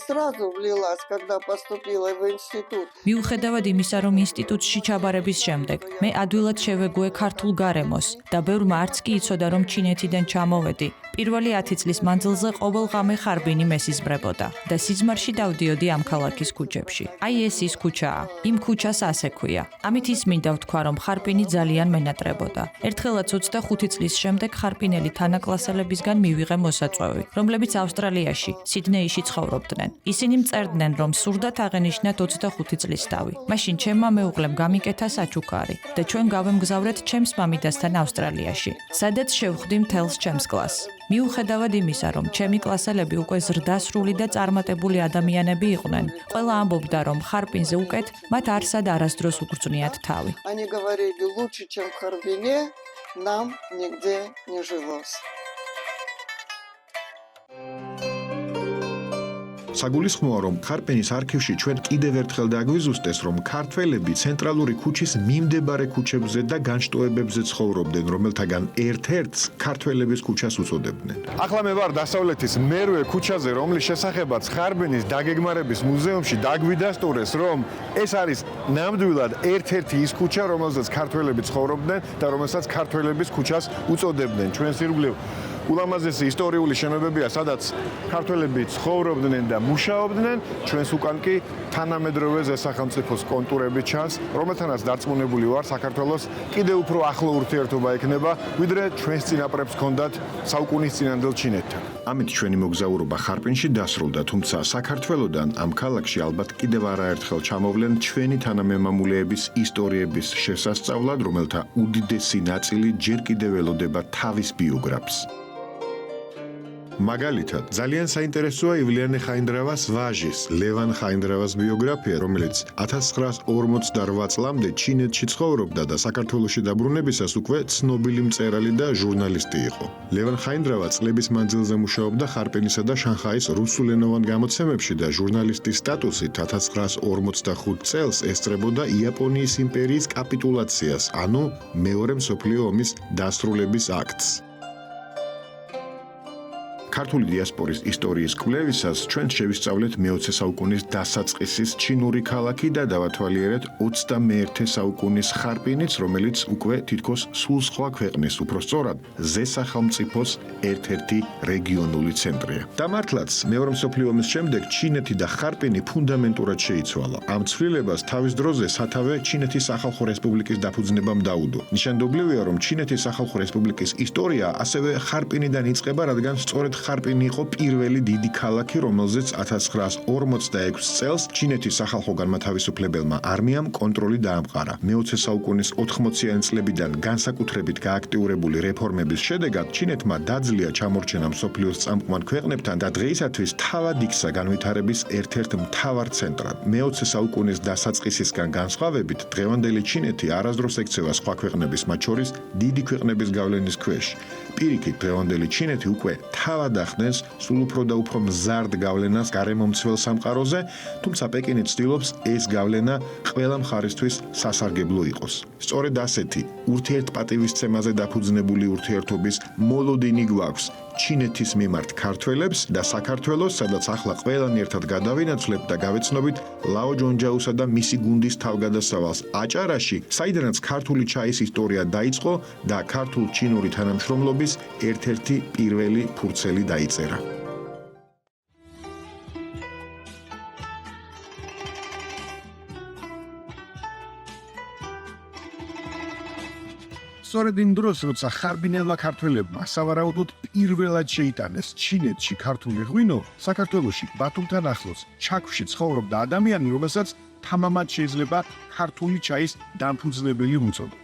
Speaker 8: сразу влилась, когда поступила в институт.
Speaker 7: მიუხედავად იმისა, რომ ინსტიტუტში ჩაბარების შემდეგ მე ადვილად შევეგუე ქართულ გარემოს და ბევრმა არც კი იცოდა, რომ ჩინეთიდან ჩამოვედი. პირველი 10 წლის მანძილზე ყოველ ღამე ხარბინი მესიზმრებოდა და სიზმარში დავდიოდი ამ ქალაქის ქუჩებში. აი ეს ის ქუჩაა. იმ ქუჩას ასე ქვია. ამით ის მინდა ვთქვა, რომ ხარბინი ძალიან მენატრებოდა. ერთხელაც 25 წლის შემდეგ ხარბინელი თანაკლასელებისგან მივიღე მოსაწვევი, რომლებიც ავსტრალიაში, სიდნეიში ცხოვრობდნენ. ისინი მწერდნენ, რომ სურდათ აღენიშნათ 25 წლის თავი. მაშინ ჩემმა მეუღლემ გამიკეთა საჩუქარი და ჩვენ გავემგზავრეთ ჩემს მამიდასთან ავსტრალიაში, სადაც შევხვდი მთელს ჩემს კლასს. მიუხედავად იმისა, რომ ჩემი კლასელები უკვე ზრდასრული და წარმატებული ადამიანები იყვნენ, ყველა ამბობდა, რომ ხარპინზე უკეთ მათ არსად არასდროს უგრძნიათ თავი.
Speaker 8: Они говорили, лучше, чем в Харбине, нам нигде не жилось.
Speaker 1: საგულისხმოა, რომ ხარპენის არქივში ჩვენ კიდევ ერთხელ დაგვიზუსტეს, რომ ქართველები ცენტრალური ქუჩის მიმდებარე ქუჩებზე და განშტოებებზე ცხოვრობდნენ, რომელთაგან ერთ-ერთს ქართველების ქუჩას უწოდებდნენ. ახლა მე ვარ დასავლეთის მერვე ქუჩაზე, რომლის შესახებაც ხარბენის დაგეგმარების მუზეუმში დაგვიდასტურეს, რომ ეს არის ნამდვილად ერთ-ერთი ის ქუჩა, რომელზეც ქართველები ცხოვრობდნენ და რომელსაც ქართველების ქუჩას უწოდებდნენ. ჩვენს ირგვლივ ულამაზესი ისტორიული შენობებია, სადაც ქართველები ცხოვრობდნენ და მუშაობდნენ, ჩვენს უკან კი თანამედროვე ზესახელმწიფოს კონტურები ჩანს, რომელთანაც დარწმუნებული ვარ, საქართველოს კიდევ უფრო ახლო ურთიერთობა ექნება, ვიდრე ჩვენს წინაპრებს ჰქონდათ საუკუნის წინანდელ ჩინეთთან. ამით ჩვენი მოგზაურობა ხარპინში დასრულდა, თუმცა საქართველოდან ამ ქალაქში ალბათ კიდევ არაერთხელ ჩამოვლენ ჩვენი თანამემამულეების ისტორიების შესასწავლად, რომელთა უდიდესი ნაწილი ჯერ კიდევ ელოდება თავის ბიოგრაფს. მაგალითად, ძალიან საინტერესოა ივლიანე ხაინდრავას ვაჟის, ლევან ხაინდრავას ბიოგრაფია, რომელიც 1948 წლამდე ჩინეთში ცხოვრობდა და საქართველოში დაბრუნებისას უკვე ცნობილი მწერალი და ჟურნალისტი იყო. ლევან ხაინდრავა წლების მანძილზე მუშაობდა ხარპენისა და შანხაის რუსულენოვან გამოცემებში და ჟურნალისტის სტატუსით 1945 წელს ესწრებოდა იაპონიის იმპერიის კაპიტულაციას, ანუ მეორე მსოფლიო ომის დასრულების აქტს. ქართული დიასპორის ისტორიის კვლევისას ჩვენ შევისწავლეთ მე-20 საუკუნის დასაწყისის ჩინური ქალაქი და დავათვალიერეთ 21 საუკუნის ხარპინიც, რომელიც უკვე თითქოს სულ სხვა ქვეყნის, უფრო სწორად, ზესახელმწიფოს ერთ-ერთი რეგიონული ცენტრია. და მართლაც, მეორე მსოფლიო ომის შემდეგ ჩინეთი და ხარპინი ფუნდამენტურად შეიცვალა. ამ ცვლილებას თავის დროზე სათავე ჩინეთის სახალხო რესპუბლიკის დაფუძნებამ დაუდო. ნიშანდობლივია, რომ ჩინეთის სახალხო რესპუბლიკის ისტორია ასევე ხარპინიდან იწყება, რადგან სწორედ ხარპინი იყო პირველი დიდი ქალაქი, რომელზეც 1946 წელს ჩინეთის სახალხო განმათავისუფლებელმა არმიამ კონტროლი დაამყარა. მე-20 საუკუნის 80-იანი წლებიდან განსაკუთრებით გააქტიურებული რეფორმების შედეგად ჩინეთმა დაძლია ჩამორჩენა მსოფლიოს წამყვან ქვეყნებთან და დღეისათვის თავად იქცა განვითარების ერთ-ერთ მთავარ ცენტრად. მე-20 საუკუნის დასაწყისისგან განსხვავებით, დღევანდელი ჩინეთი არასდროს ექცევა სხვა ქვეყნების, მათ შორის დიდი ქვეყნების გავლენის ქვეშ. პირიქით, დღევანდელი ჩინეთი უკვე თავად ახდენს სულ უფრო და უფრო მზარდ გავლენას გარემომცველ სამყაროზე, თუმცა პეკინი ცდილობს ეს გავლენა ყველა მხარისთვის სასარგებლო იყოს. სწორედ ასეთი ურთიერთპატივისცემაზე დაფუძნებული ურთიერთობის მოლოდინი გვაქვს ჩინეთის მიმართ ქართველებს და საქართველოს, სადაც ახლა ყველანი ერთად გადავინაცვლებთ და გავეცნობით ლაო ჯონჯაუსა და მისი გუნდის თავგადასავალს აჭარაში, საიდანაც ქართული ჩაის ისტორია დაიწყო და ქართულ-ჩინური თანამშრომლობის ერთ-ერთი პირველი ფურცელი დაიწერა. სწორედ იმ დროს, როცა ხარბინელმა ქართველებმა სავარაუდოდ პირველად შეიტანეს ჩინეთში ქართული ღვინო, საქართველოში ბათუმთან ახლოს ჩაქვში ცხოვრობდა ადამიანი, რომელსაც თამამად შეიძლება ქართული ჩაის დამფუძნებელი უწოდა.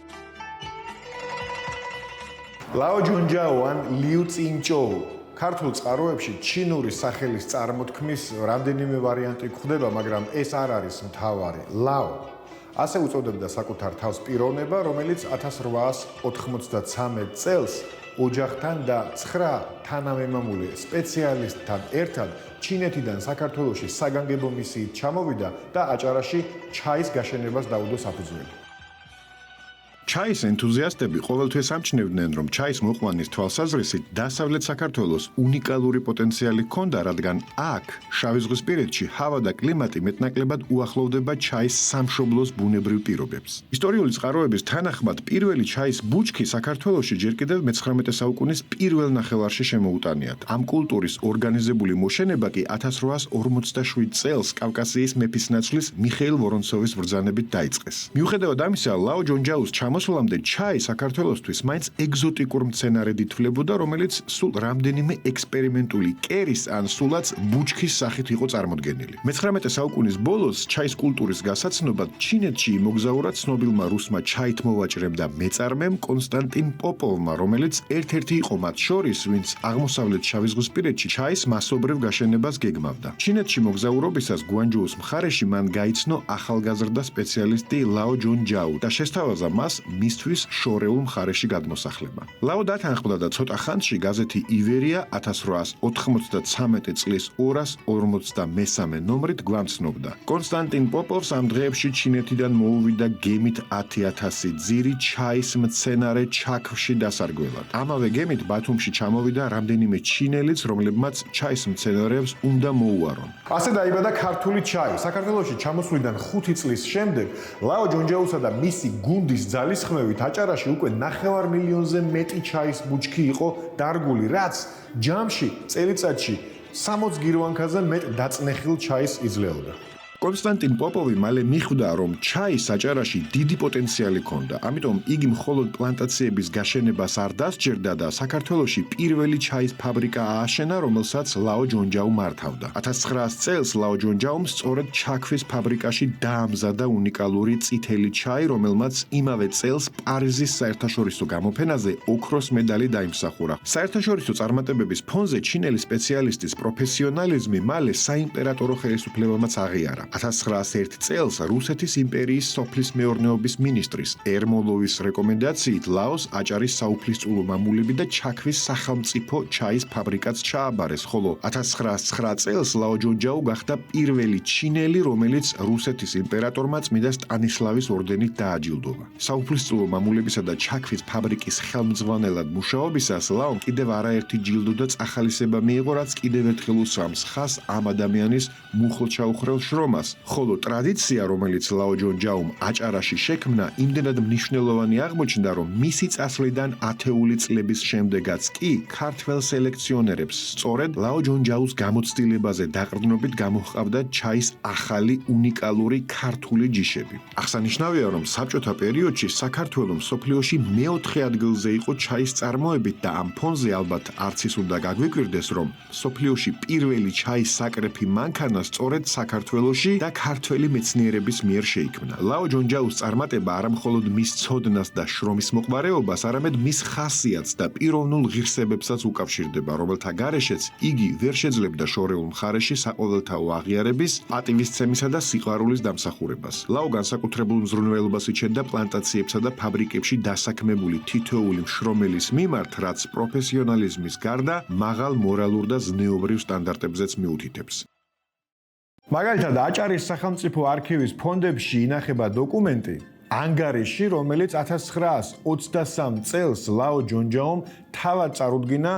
Speaker 1: ლაო ჯონჯაო ან ლიუ წინჭოუ ქართულ წყაროებში ჩინური სახელის წარმოთქმის რამდენიმე ვარიანტი გვხვდება, მაგრამ ეს არ არის მთავარი. ლაო ასე უწოდებდა საკუთარ თავს პიროვნება, რომელიც 1893 წელს ოჯახთან და 9 თანამემამულე სპეციალისტთან ერთად ჩინეთიდან საქართველოში საგანგებო მისიით ჩამოვიდა და აჭარაში ჩაის გაშენებას დაუდო საფუძველი. ჩაის ენთუზიასტები ყოველთვის ამჩნევდნენ, რომ ჩაის მოყვანის თვალსაზრისით დასავლეთ საქართველოს უნიკალური პოტენციალი ჰქონდა, რადგან აქ, შავიზღვისპირეთში, ჰავა და კლიმატი მეტნაკლებად უახლოვდება ჩაის სამშობლოს ბუნებრივ პირობებს. ისტორიული წყაროების თანახმად, პირველი ჩაის ბუჩქი საქართველოში ჯერ კიდევ მე-19 საუკუნის პირველ ნახევარში შემოუტანიათ. ამ კულტურის ორგანიზებული მოშენება კი 1847 წელს კავკასიის მეფისნაცვლის მიხეილ ვორონცოვის ბრძანებით დაიწყეს. მიუხედავად ამისა, ლაო ჯონჯაუს მოსვლამდე ჩაი საქართველოსთვის მაინც ეგზოტიკურ მცენარედ ითვლებოდა, რომელიც სულ რამდენიმე ექსპერიმენტული კერის ან სულაც ბუჩქის სახით იყო წარმოდგენილი. მე-19 საუკუნის ბოლოს ჩაის კულტურის გასაცნობად ჩინეთში იმოგზაურა ცნობილმა რუსმა ჩაითმოვაჭრემ და მეწარმემ კონსტანტინ პოპოვმა, რომელიც ერთ-ერთი იყო მათ შორის, ვინც აღმოსავლეთ შავიზღვისპირეთში ჩაის მასობრივ გაშენებას გეგმავდა. ჩინეთში მოგზაურობისას გუანჯოუს მხარეში მან გაიცნო ახალგაზრდა სპეციალისტი ლაო ჯონჯაუ და შესთავაზა მას მისთვის შორეულ მხარეში გადმოსახლება. ლაო დათანხმდა და ცოტა ხანში გაზეთი ივერია 1893 წლის 243 ნომრით გვამცნობდა. კონსტანტინ პოპოვს ამ დღეებში ჩინეთიდან მოუვიდა გემით 10,000 ძირი ჩაის მცენარე ჩაქვში დასარგველად. ამავე გემით ბათუმში ჩამოვიდა რამდენიმე ჩინელიც, რომლებმაც ჩაის მცენარეებს უნდა მოუარონ. ასე დაიბადა ქართული ჩაი. საქართველოში ჩამოსვლიდან 5 წლის შემდეგ ლაო ჯონჯაუსა და მისი გუნდის ძალისხმევით აჭარაში უკვე 9 მილიონზე მეტი ჩაის ბუჩქი იყო დარგული, რაც ჯამში წელიწადში 60 გირვანქაზე მეტ დაწნეხილ ჩაის იძლეოდა. კონსტანტინ პოპოვი მალე მიხვდა, რომ ჩაის აჭარაში დიდი პოტენციალი ჰქონდა. ამიტომ იგი მხოლოდ პლანტაციების გაშენებას არ დასჯერდა და საქართველოში პირველი ჩაის ფაბრიკა ააშენა, რომელსაც ლაო ჯონჯაუ მართავდა. 1900 წელს ლაო ჯონჯაუმ სწორედ ჩაქვის ფაბრიკაში დაამზადა უნიკალური წითელი ჩაი, რომელმაც იმავე წელს პარიზის საერთაშორისო გამოფენაზე ოქროს მედალი დაიმსახურა. საერთაშორისო წარმატებების ფონზე ჩინელი სპეციალისტის პროფესიონალიზმი მალე საიმპერატორო ხელისუფლებამაც აღიარა. 1901 წელს რუსეთის იმპერიის სოფლის მეურნეობის მინისტრის ერმოლოვის რეკომენდაციით ლაოს აჭარის საუფლისწულო მამულები და ჩაქვის სახელმწიფო ჩაის ფაბრიკაც ჩააბარეს, ხოლო 1909 წელს ლაო ჯონჯაუ გახდა პირველი ჩინელი, რომელიც რუსეთის იმპერატორმა წმიდა სტანისლავის ორდენით დააჯილდოვა. საუფლისწულო მამულებისა და ჩაქვის ფაბრიკის ხელმძღვანელად მუშაობისას ლაომ კიდევ არაერთი ჯილდო და წახალისება მიიღო, რაც კიდევ ერთხელ უსვამს ხაზს ამ ადამიანის მუხლჩაუხრელ შრომას. ხოლო ტრადიცია, რომელიც ლაო ჯონჯაუმ აჭარაში შექმნა, იმდენად მნიშვნელოვანი აღმოჩნდა, რომ მისი წასვლიდან 10 წლების შემდეგაც კი ქართველ სელექციონერებს სწორედ ლაო ჯონჯაუს გამოცდილებაზე დაყრდნობით გამოჰყავდა ჩაის ახალი უნიკალური ქართული ჯიშები. აღსანიშნავია, რომ საბჭოთა პერიოდში საქართველო მსოფლიოში მე-4 ადგილზე იყო ჩაის წარმოებით და ამ ფონზე ალბათ არც ის უნდა გაგვიკვირდეს, რომ მსოფლიოში პირველი ჩაის საკრეფი მანქანა სწორედ საქართველოში და ქართველი მეცნიერების მიერ შეიქმნა. ლაო ჯონჯაუს წარმატება არა მხოლოდ მის ცოდნას და შრომის მოყვარეობას, არამედ მის ხასიათს და პიროვნულ ღირსებებსაც უკავშირდება, რომელთა გარეშეც იგი ვერ შეძლებდა შორეულ მხარეში საყოველთაო აღიარების, პატივისცემისა და სიყვარულის დამსახურებას. ლაო განსაკუთრებულ მზრუნველობას იჩენდა პლანტაციებსა და ფაბრიკებში დასაქმებული თითოეული მშრომელის მიმართ, რაც პროფესიონალიზმის გარდა მაღალ მორალურ და ზნეობრივ სტანდარტებზეც მიუთითებს. მაგალითად, აჭარის სახელმწიფო არქივის ფონდებში ინახება დოკუმენტი ანგარიში, რომელიც 1923 წელს ლაო ჯონჯაუმ თავად წარუდგინა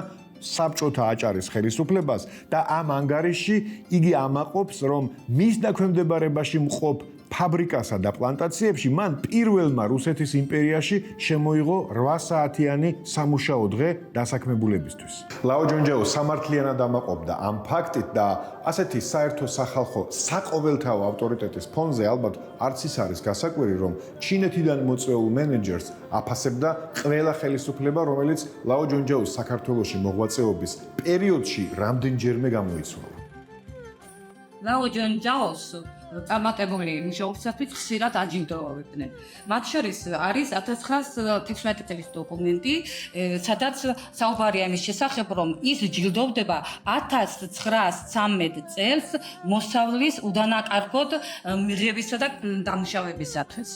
Speaker 1: საბჭოთა აჭარის ხელისუფლებას და ამ ანგარიში იგი ამაყობს, რომ მის დაქვემდებარებაში მყოფ ფაბრიკასა და პლანტაციებში მან პირველმა რუსეთის იმპერიაში შემოიღო 8 საათიანი სამუშაო დღე დასაქმებულებისთვის. ლაო ჯონჯაუ სამართლიანად ამაყობდა ამ ფაქტით და ასეთი საერთო სახალხო საყოველთაო ავტორიტეტის ფონზე ალბათ არც ის არის გასაკვირი, რომ ჩინეთიდან მოწვეულ მენეჯერს აფასებდა ყველა ხელისუფლება, რომელიც ლაო ჯონჯაუს საქართველოში მოღვაწეობის პერიოდში რამდენჯერმე გამოიცვალა.
Speaker 9: ლაო ჯონჯაუს წარმატებული მუშაობისათვის ხშირად აჯილდოვებდნენ. მათ შორის არის 1911 წლის დოკუმენტი, სადაც საუბარია იმის შესახებ, რომ ის ჯილდოვდება 1913 წელს მოსავლის უდანაკარგოდ მიღებისა და დამუშავებისათვის.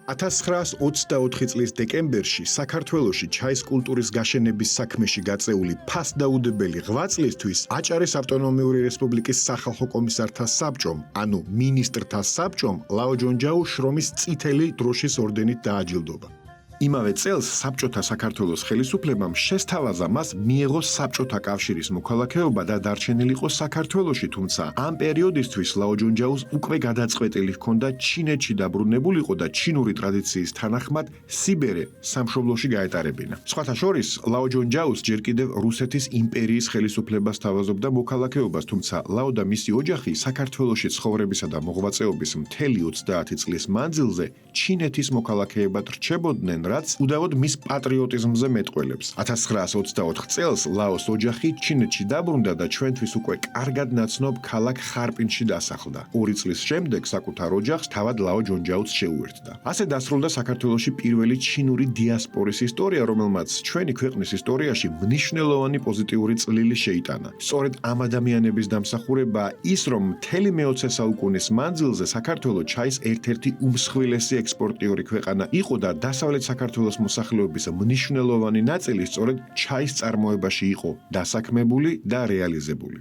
Speaker 1: 1924 წლის დეკემბერში საქართველოში ჩაის კულტურის გაშენების საქმეში გაწეული ფასდაუდებელი ღვაწლისთვის აჭარის ავტონომიური რესპუბლიკის სახალხო კომისართა საბჭომ, ანუ მინისტრთა საბჭომ ლაო ჯონჯაუს შრომის წითელი დროშის ორდენით დააჯილდობა. იმავე წელს საბჭოთა საქართველოს ხელისუფლებამ შესთავაზა მას მიეღო საბჭოთა კავშირის მოქალაქეობა და დარჩენილიყო საქართველოში, თუმცა ამ პერიოდისთვის ლაო ჯონჯაუს უკვე გადაწყვეტილი ჰქონდა ჩინეთში დაბრუნებულიყო და ჩინური ტრადიციის თანახმად სიბერე სამშობლოში გაეტარებინა. სხვათა შორის ლაო ჯონჯაუს ჯერ კიდევ რუსეთის იმპერიის ხელისუფლებას თავაზობდა მოქალაქეობას, თუმცა ლაო და მისი ოჯახი საქართველოში ცხოვრებისა და მოღვაწეობის მთელი 30 წლის მანძილზე ჩინეთის მოქალაქეებად რჩებოდნენ, რაც უდავოდ მის პატრიოტიზმზე მეტყველებს. 1924 წელს ლაოს ოჯახი ჩინეთში დაბრუნდა და ჩვენთვის უკვე კარგად ნაცნობ ქალაქ ხარპინში დასახლდა. 2 წლის შემდეგ საკუთარ ოჯახს თავად ლაო ჯონჯაუს შეუერთდა. ასე დასრულდა საქართველოში პირველი ჩინური დიასპორის ისტორია, რომელმაც ჩვენი ქვეყნის ისტორიაში მნიშვნელოვანი პოზიტიური წვლილი შეიტანა. სწორედ ამ ადამიანების დამსახურებაა ის, რომ მთელი მე-20 საუკუნის მანძილზე საქართველო ჩაის ერთ-ერთი უმსხვილესი ექსპორტიორი ქვეყანა იყო და დასავლეთ საქართველოს მოსახლეობის მნიშვნელოვანი ნაწილი სწორედ ჩაის წარმოებაში იყო დასაქმებული და რეალიზებული.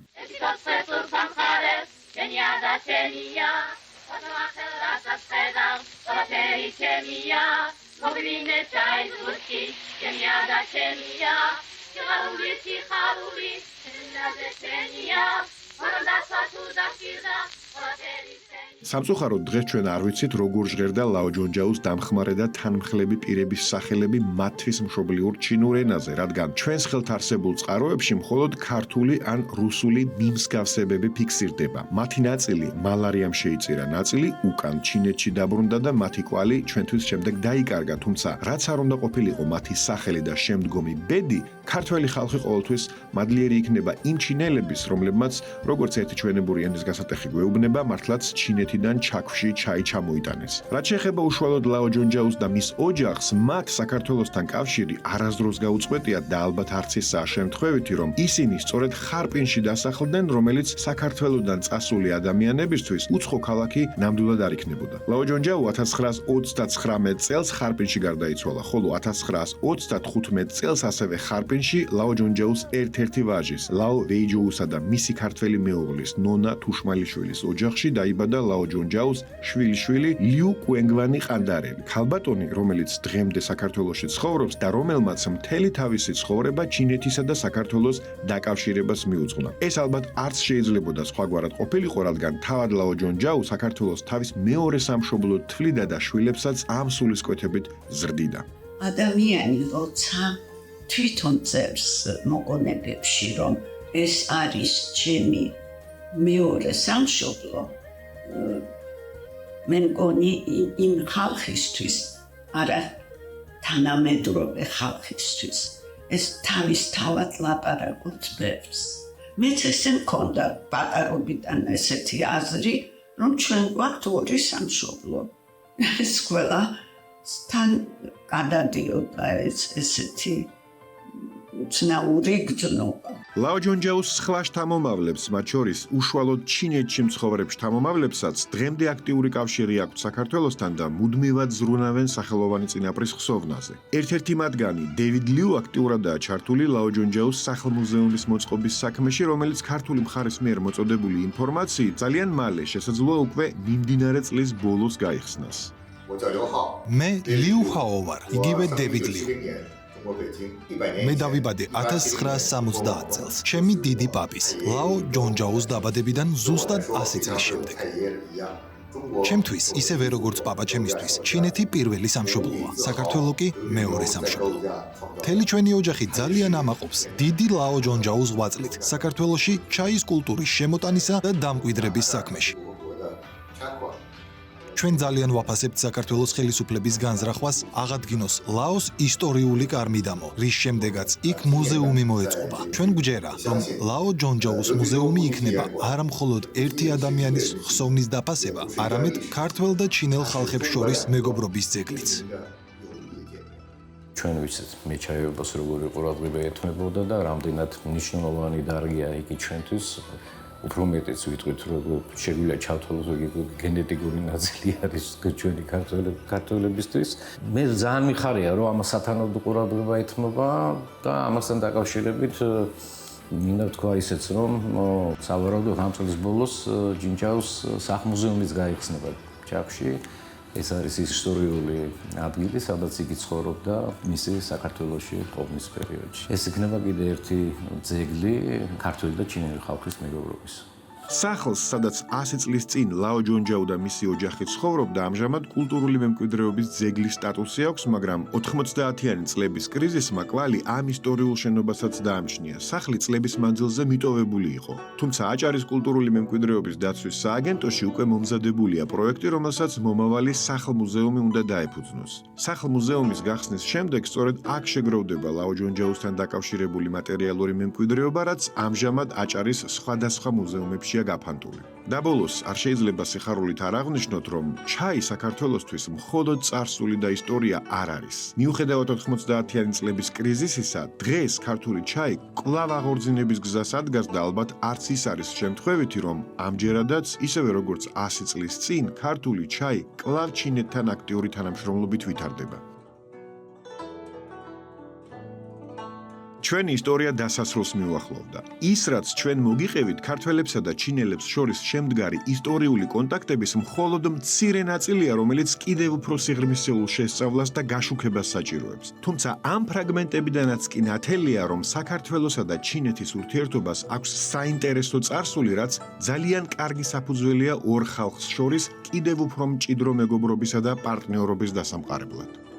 Speaker 1: სამწუხაროდ დღეს ჩვენ არ ვიცით როგორ ჟღერდა ლაო ჯონჯაუს დამხმარე და თანმხლები პირების სახელები მათთვის მშობლიურ ჩინურ ენაზე, რადგან ჩვენს ხელთ არსებულ წყაროებში მხოლოდ ქართული ან რუსული მიმსგავსებები ფიქსირდება. მათი ნაწილი მალარიამ შეიწირა, ნაწილი უკან ჩინეთში დაბრუნდა და მათი კვალი ჩვენთვის შემდეგ დაიკარგა, თუმცა რაც არ უნდა ყოფილიყო მათი სახელი და შემდგომი ბედი, ქართველი ხალხი ყოველთვის მადლიერი იქნება იმ ჩინელების, რომლებმაც როგორც ერთი ჩვენებური ენის გასატეხი გვეუბნება, მართლაც ჩინეთიდან ჩაქვში ჩაი ჩამოიტანეს. რაც შეეხება უშუალოდ ლაო ჯონჯაუს და მის ოჯახს, მათ საქართველოსთან კავშირი არასდროს გაუწყვეტიათ და ალბათ არც ისაა შემთხვევითი, რომ ისინი სწორედ ხარპინში დასახლდნენ, რომელიც საქართველოდან წასული ადამიანებისთვის უცხო ქალაქი ნამდვილად არ იქნებოდა. ლაო ჯონჯაუ 1939 წელს ხარპინში გარდაიცვალა, ხოლო 1935 წელს ასევე ხარპინში ლაო ჯონჯაუს ერთ-ერთი ვაჟის, ლაო ვეიჯოუსა და მისი ქართველი მეუღლის, ნონა თუშმალიშვილის ოჯახში დაიბადა ლაო ჯონჯაუს შვილიშვილი ლიუ კუენგვანი ყანდარელი, ქალბატონი, რომელიც დღემდე საქართველოში ცხოვრობს და რომელმაც მთელი თავისი ცხოვრება ჩინეთისა და საქართველოს დაკავშირებას მიუძღვნა. ეს ალბათ არც შეიძლებოდა სხვაგვარად ყოფილიყო, რადგან თავად ლაო ჯონჯაუ საქართველოს თავის მეორე სამშობლოდ თვლიდა და შვილებსაც ამ სულისკვეთებით ზრდიდა.
Speaker 10: ადამიანი როცა თვითონ წერს მოგონებებში, რომ ეს არის ჩემი მეორე სამშობლო, მე მგონი იმ ხალხისთვის, არა თანამედროვე ხალხისთვის, ეს თავისთავად ლაპარაკობს ბევრს. მეც ესე მქონდა პატარობიდან ესეთი აზრი, რომ ჩვენ გვაქვს ორი სამშობლო. ეს ყველა თან გადადიოდა ესეთი უცნაური გრძნობა.
Speaker 1: ლაო ჯონჯაუს სხვა შთამომავლებს, მათ შორის უშუალოდ ჩინეთში მცხოვრებ შთამომავლებსაც დღემდე აქტიური კავშირი აქვთ საქართველოსთან და მუდმივად ზრუნავენ სახელოვანი წინაპრის ხსოვნაზე. ერთ-ერთი მათგანი, დევიდ ლიუ, აქტიურადაა ჩართული ლაო ჯონჯაუს სახლ-მუზეუმის მოწყობის საქმეში, რომელიც ქართული მხარის მიერ მოწოდებული ინფორმაციით ძალიან მალე შესაძლოა უკვე მიმდინარე წლის ბოლოს გაიხსნას.
Speaker 4: მე ლიუ ხაო ვარ, იგივე დევიდ ლიუ. მე დავიბადე 1970 წელს, ჩემი დიდი პაპის, ლაო ჯონჯაუს დაბადებიდან ზუსტად 100 წლის შემდეგ. ჩემთვის, ისევე როგორც პაპა ჩემისთვის, ჩინეთი პირველი სამშობლოა, საქართველო კი მეორე სამშობლო. მთელი ჩვენი ოჯახი ძალიან ამაყობს დიდი ლაო ჯონჯაუს ღვაწლით საქართველოში ჩაის კულტურის შემოტანისა და დამკვიდრების საქმეში. ჩვენ ძალიან ვაფასებთ საქართველოს ხელისუფლების განზრახვას აღადგინოს ლაოს ისტორიული კარ-მიდამო, რის შემდეგაც იქ მუზეუმი მოეწყობა. ჩვენ გვჯერა, რომ ლაო ჯონჯაუს მუზეუმი იქნება არა მხოლოდ ერთი ადამიანის ხსოვნის დაფასება, არამედ ქართველ და ჩინელ ხალხებს შორის მეგობრობის ძეგლიც.
Speaker 3: ჩვენ ვიცით მეჩაიებას როგორი ყურადღება ეთმებოდა და რამდენად მნიშვნელოვანი დარგია იგი ჩვენთვის. უფრო მეტიც ვიტყვით, რომ შეგვიძლია ჩავთვალოთ, რომ გენეტიკური ნაწილი არის ჩვენი ქართველებისთვის. მე ძალიან მიხარია, რომ ამას სათანადო ყურადღება ეთმობა და ამასთან დაკავშირებით მინდა ვთქვა ისეც, რომ სავარაუდოდ ამ წლის ბოლოს ჯინჯაოს სახლ-მუზეუმიც გაიხსნება ჩაკში. ეს არის ისტორიული ადგილი, სადაც იგი ცხოვრობდა მისი საქართველოში ყოფნის პერიოდში. ეს იქნება კიდე ერთი ძეგლი ქართული და ჩინელი ხალხის მეგობრობის.
Speaker 1: სახლს, სადაც 100 წლის წინ ლაო ჯონჯაო და მისი ოჯახი ცხოვრობდა, ამჟამად კულტურული მემკვიდრეობის ძეგლის სტატუსი აქვს, მაგრამ 90-იანი წლების კრიზისმა კვალი ამ ისტორიულ შენობასაც დაამჩნია. სახლი წლების მანძილზე მიტოვებული იყო. თუმცა აჭარის კულტურული მემკვიდრეობის დაცვის სააგენტოში უკვე მომზადებულია პროექტი, რომელსაც მომავალი სახლ-მუზეუმი უნდა დაეფუძნოს. სახლ-მუზეუმის გახსნის შემდეგ სწორედ აქ შეგროვდება ლაო ჯონჯაოსთან დაკავშირებული მატერიალური მემკვიდრეობა, რაც ამჟამად აჭარის სხვადასხვა მუზეუმებში გაფანტული. და ბოლოს არ შეიძლება სიხარულით არ აღნიშნოთ, რომ ჩაი საქართველოსთვის მხოლოდ წარსული და ისტორია არ არის. მიუხედავად 90-იანი წლების კრიზისისა, დღეს ქართული ჩაი კვლავ აღორძინების გზას ადგას და ალბათ არც ის არის შემთხვევითი, რომ ამჯერადაც, ისევე როგორც 100 წლის წინ, ქართული ჩაი კვლავ ჩინეთთან აქტიური თანამშრომლობით ვითარდება. ჩვენი ისტორია დასასრულს მიუახლოვდა. ის, რაც ჩვენ მოგიყევით, ქართველებსა და ჩინელებს შორის შემდგარი ისტორიული კონტაქტების მხოლოდ მცირე ნაწილია, რომელიც კიდევ უფრო სიღრმისეულ შესწავლას და გაშუქებას საჭიროებს. თუმცა ამ ფრაგმენტებიდანაც კი ნათელია, რომ საქართველოსა და ჩინეთის ურთიერთობას აქვს საინტერესო წარსული, რაც ძალიან კარგი საფუძველია ორ ხალხს შორის კიდევ უფრო მჭიდრო მეგობრობისა და პარტნიორობის დასამყარებლად.